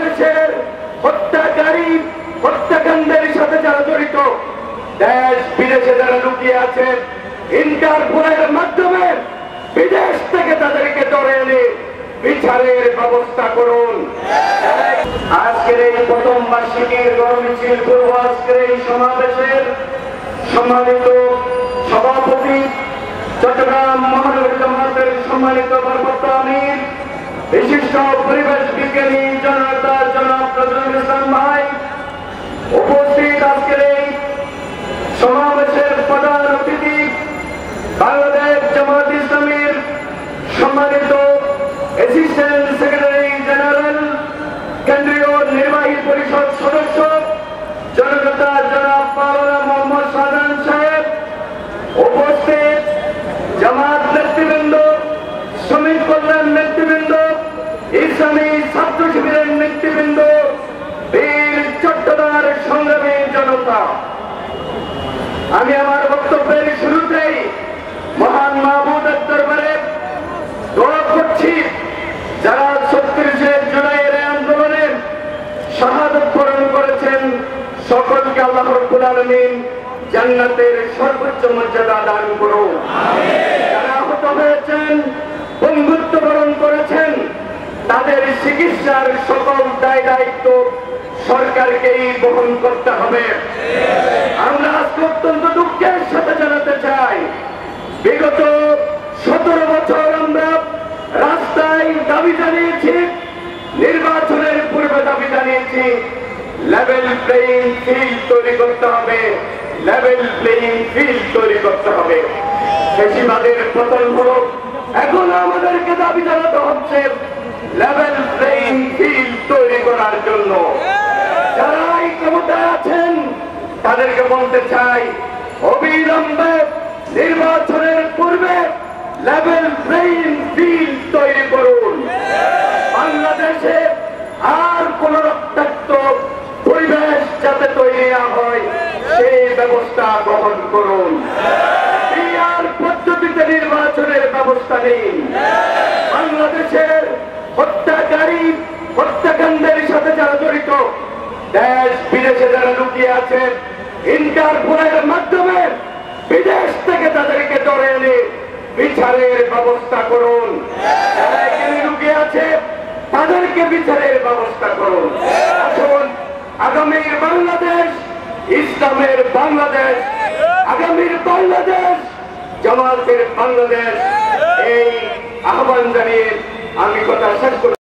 বাংলাদেশের হত্যাকারী হত্যাকাণ্ডের সাথে যারা জড়িত, দেশ বিদেশে যারা লুকিয়ে আছেন, ইন্টারপোলের মাধ্যমে বিদেশ থেকে তাদেরকে ধরে এনে বিচারের ব্যবস্থা করুন। আজকের এই প্রথম বার্ষিকীর গণমিছিল পূর্ব আজকের এই সমাবেশের সম্মানিত সভাপতি, চট্টগ্রাম মহানগর জামাতের সম্মানিত ভারপ্রাপ্ত আমির, বিশিষ্ট পরিবেশ বিজ্ঞানী জনতা জনাব নজরুল ইসলাম ভাই, উপস্থিত আজকের এই সমাবেশের প্রধান অতিথি বাংলাদেশ জামাত ইসলামীর সম্মানিত অ্যাসিস্ট্যান্ট সেক্রেটারি জেনারেল, কেন্দ্রীয় নির্বাহী পরিষদ সদস্য জনতা জনাব মাওলানা মোহাম্মদ শাহজাহান সাহেব, উপস্থিত জামাত নেতৃবৃন্দ, শ্রমিক কল্যাণ নেতৃবৃন্দ, ইসলামী ছাত্র শিবিরের নেতৃবৃন্দ, বীর চট্টদার সংগ্রামী জনতা, আমি আমার বক্তব্যের শুরুতেই মহান মাহবুবের দরবারে দোয়া করছি, যারা ৩৬শে জুলাইয়ের আন্দোলনে শাহাদত বরণ করেছেন, সকলকে আল্লাহ রাব্বুল আলামিন জান্নাতের সর্বোচ্চ মর্যাদা দান করুন। যারা আহত হয়েছেন, বন্ধুত্ব বরণ করেছেন, তাদের চিকিৎসার সকল দায় দায়িত্ব সরকারকেই বহন করতে হবে। আমরা আজকে অত্যন্ত দুঃখের সাথে জানাতে চাই, বিগত ১৭ বছর আমরা রাস্তায় দাবি জানিয়েছি, নির্বাচনের পূর্বে দাবি জানিয়েছি, লেভেল প্লেইং ফিল্ড তৈরি করতে হবে, লেভেল প্লেইং ফিল্ড তৈরি করতে হবে। ফ্যাসিবাদের পতন হলো, এখন আমাদেরকে দাবি জানাতে হচ্ছে লেভেল প্লেইং ফিল্ড তৈরি করার জন্য। যারা এই ক্ষমতায় আছেন তাদেরকে বলতে চাই, অবিলম্বে নির্বাচনের পূর্বে লেভেল প্লেইং ফিল্ড তৈরি করুন। বাংলাদেশে আর কোন রক্তাক্ত পরিবেশ যাতে তৈরি না হয় সেই ব্যবস্থা গ্রহণ করুন। পিআর পদ্ধতিতে নির্বাচনের ব্যবস্থা নিন। বাংলাদেশের হত্যাকারী হত্যাকাণ্ডের সাথে যারা জড়িত, দেশ বিদেশে যারা লুকিয়ে আছেন, ইন্টারপোলের মাধ্যমে বিদেশ থেকে তাদেরকে ধরে এনে বিচারের ব্যবস্থা করুন। যারা এখানে লুকিয়ে আছে তাদেরকে বিচারের ব্যবস্থা করুন। আসুন, আগামীর বাংলাদেশ ইসলামের বাংলাদেশ, আগামীর বাংলাদেশ জামাতের বাংলাদেশ, এই আহ্বান জানিয়ে আমি কথা শেষ করি।